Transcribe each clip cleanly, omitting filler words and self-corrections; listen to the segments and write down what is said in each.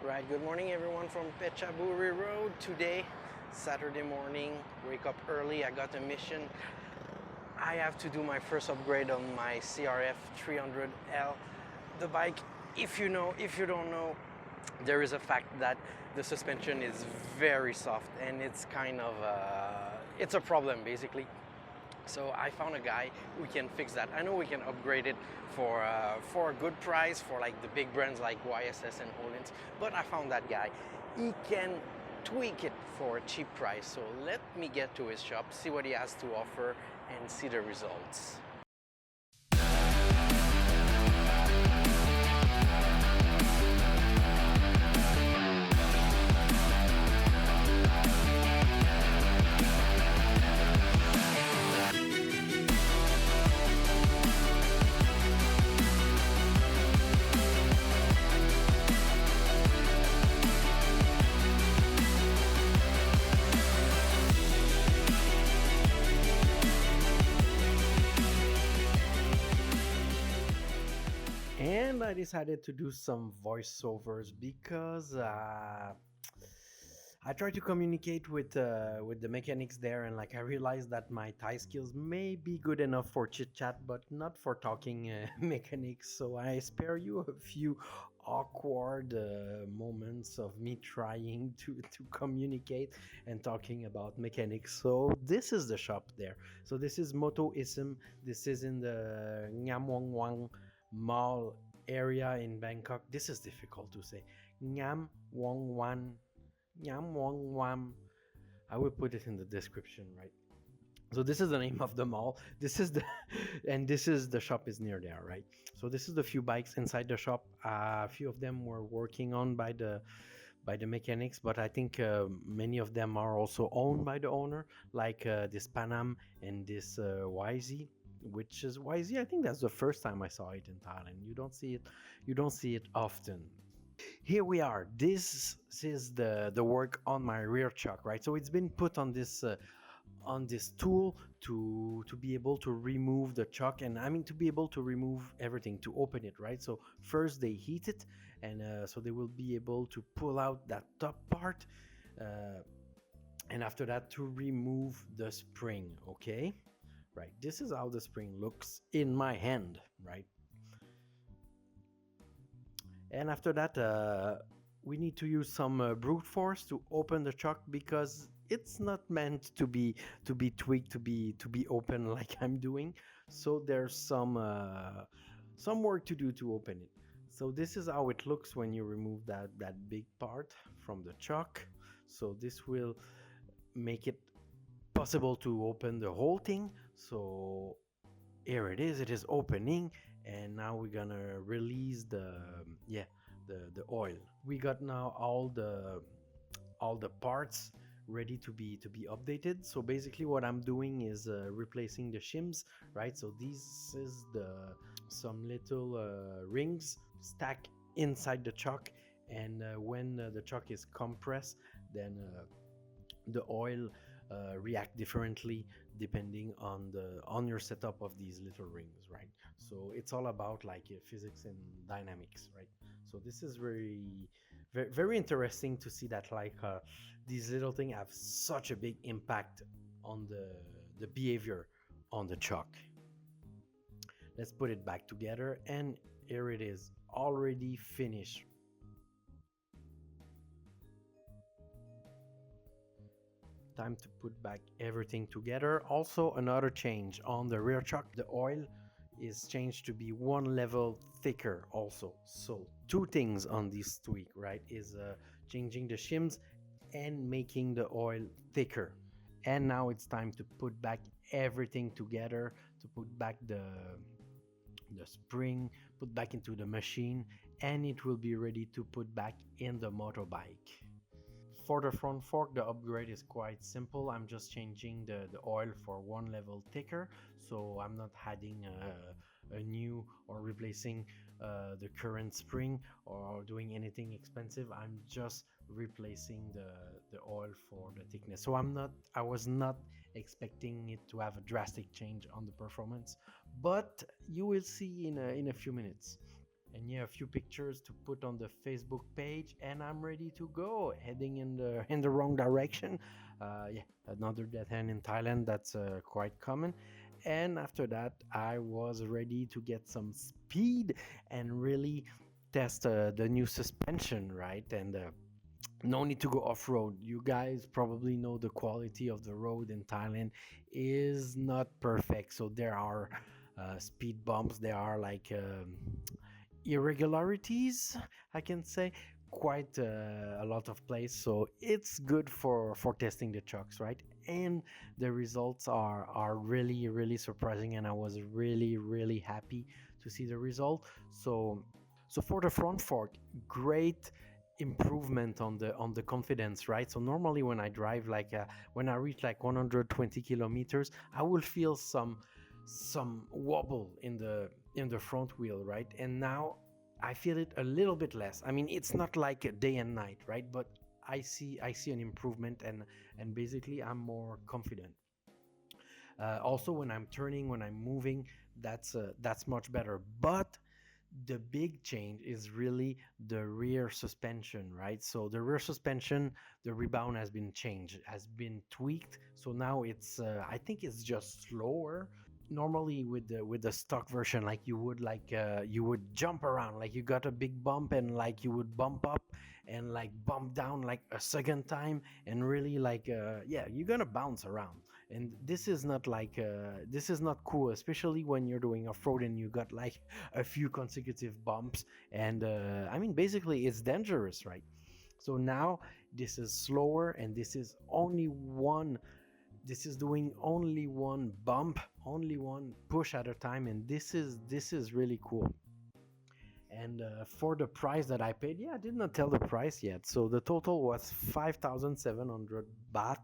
Right, good morning everyone from Pechaburi Road. Today, Saturday morning, wake up early. I got a mission. I have to do my first upgrade on my CRF300L. The bike, if you don't know, there is a fact that the suspension is very soft and it's kind of, it's a problem basically. So I found a guy who can fix that. I know we can upgrade it for a good price for like the big brands like YSS and Hollands, but I found that guy. He can tweak it for a cheap price. So let me get to his shop, see what he has to offer, and see the results. And I decided to do some voiceovers because I tried to communicate with the mechanics there, and like I realized that my Thai skills may be good enough for chit chat, but not for talking mechanics. So I spare you a few awkward moments of me trying to communicate and talking about mechanics. So this is the shop there. So this is Moto Isim. This is in the Ngam Wong Wan mall area in Bangkok. This is difficult to say. Ngam Wong Wan. Ngam Wong Wan. I will put it in the description, right? So this is the name of the mall. This is the and this is the shop is near there, right? So this is the few bikes inside the shop. A few of them were working on by the mechanics, but I think many of them are also owned by the owner, like this Panam and this YZ, which is YZ. I think that's the first time I saw it in Thailand. You don't see it often. Here we are. This is the work on my rear chuck, right? So it's been put on this tool to be able to remove the chuck, and I mean to be able to remove everything, to open it, right? So first they heat it, and so they will be able to pull out that top part, uh, and after that to remove the spring. Okay, right, this is how the spring looks in my hand, right? And after that, we need to use some brute force to open the chuck, because it's not meant to be tweaked to be open like I'm doing. So there's some work to do to open it. So this is how it looks when you remove that big part from the chuck. So this will make it possible to open the whole thing. So here it is opening, and now we're gonna release the oil. We got now all the parts ready to be updated. So basically what I'm doing is replacing the shims, right? So this is the some little rings stacked inside the chuck, and when the chuck is compressed, then the oil react differently depending on your setup of these little rings, right? So it's all about like physics and dynamics, right? So this is very interesting to see that like these little things have such a big impact on the behavior on the chalk. Let's put it back together, and here it is, already finished. Time to put back everything together. Also, another change on the rear chuck, the oil is changed to be one level thicker also. So two things on this tweak, right, is changing the shims and making the oil thicker. And now it's time to put back everything together, to put back the spring, put back into the machine, and it will be ready to put back in the motorbike. For the front fork, the upgrade is quite simple. I'm just changing the oil for one level thicker, so I'm not adding a new or replacing the current spring or doing anything expensive. I'm just replacing the oil for the thickness. So I was not expecting it to have a drastic change on the performance, but you will see in a few minutes. and yeah, a few pictures to put on the Facebook page, and I'm ready to go, heading in the wrong direction. Yeah, another dead hand in Thailand. That's quite common. And after that, I was ready to get some speed and really test the new suspension, right? And no need to go off road. You guys probably know the quality of the road in Thailand is not perfect. So there are speed bumps, there are like irregularities, I can say, quite a lot of place. So it's good for testing the trucks, right? And the results are really really surprising, and I was really happy to see the result. So for the front fork, great improvement on the confidence, right? So normally when I drive like when I reach like 120 kilometers, I will feel some wobble in the front wheel, right? And now I feel it a little bit less. I mean, it's not like a day and night, right? But I see an improvement, and basically I'm more confident. Also, when I'm turning, when I'm moving, that's much better. But the big change is really the rear suspension, right? So the rear suspension, the rebound has been changed, has been tweaked. So now it's I think it's just slower. Normally with the stock version, like you would jump around, like you got a big bump and like you would bump up and like bump down like a second time, and really like yeah, you're gonna bounce around. And this is not like this is not cool, especially when you're doing off-road and you got like a few consecutive bumps. And I mean, basically it's dangerous, right? So now this is slower, and this is only one, this is doing only one bump, only one push at a time, and this is really cool. And for the price that I paid, yeah, I did not tell the price yet. So the total was 5,700 baht.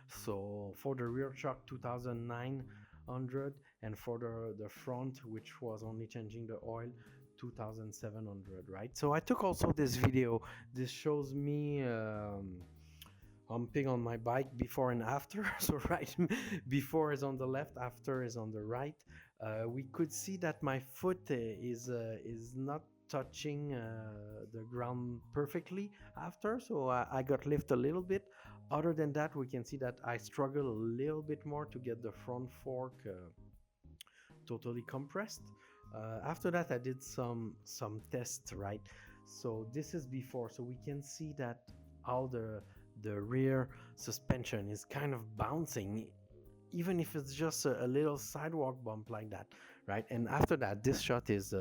So for the rear shock, 2,900, and for the front, which was only changing the oil, 2,700, right? So I took also this video. This shows me humping on my bike before and after. So right, before is on the left, after is on the right. We could see that my foot is not touching the ground perfectly after, so I got lift a little bit. Other than that, we can see that I struggle a little bit more to get the front fork totally compressed. After that, I did some tests, right? So this is before, so we can see that how the rear suspension is kind of bouncing, even if it's just a little sidewalk bump like that, right? And after that, this shot is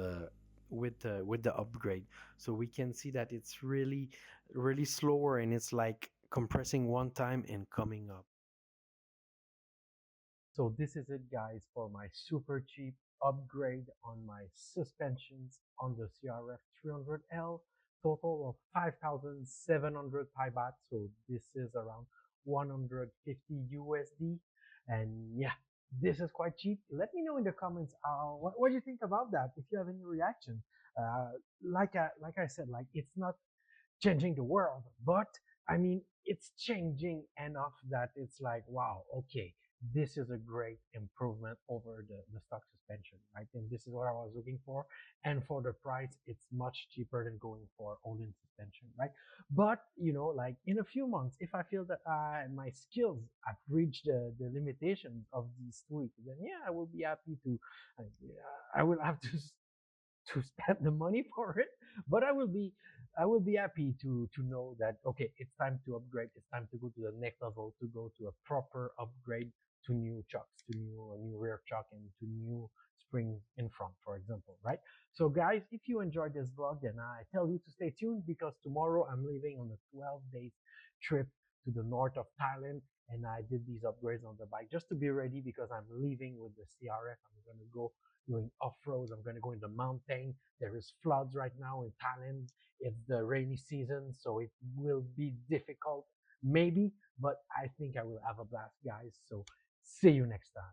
with the upgrade, so we can see that it's really slower, and it's like compressing one time and coming up. So this is it, guys, for my super cheap upgrade on my suspensions on the CRF300L. Total of 5,700 Thai baht. So this is around 150 USD. And yeah, this is quite cheap. Let me know in the comments what you think about that. If you have any reaction, uh, like I said, like it's not changing the world, but I mean, it's changing enough that it's like, wow, okay, this is a great improvement over the stock suspension, right? And this is what I was looking for. And for the price, it's much cheaper than going for all-in suspension, right? But, you know, like in a few months, if I feel that my skills have reached the limitations of these tweaks, then yeah, I will be happy to, I will have to spend the money for it, but I will be happy to know that okay, it's time to upgrade, it's time to go to the next level, to go to a proper upgrade, to new chucks, to new rear chuck, and to new springs in front, for example, right? So guys, if you enjoyed this vlog, then I tell you to stay tuned, because tomorrow I'm leaving on a 12 days trip to the north of Thailand, and I did these upgrades on the bike just to be ready, because I'm leaving with the CRF. I'm going to go doing off-road. I'm going to go in the mountain. There is floods right now in Thailand. It's the rainy season, so it will be difficult, maybe, but I think I will have a blast, guys. So see you next time.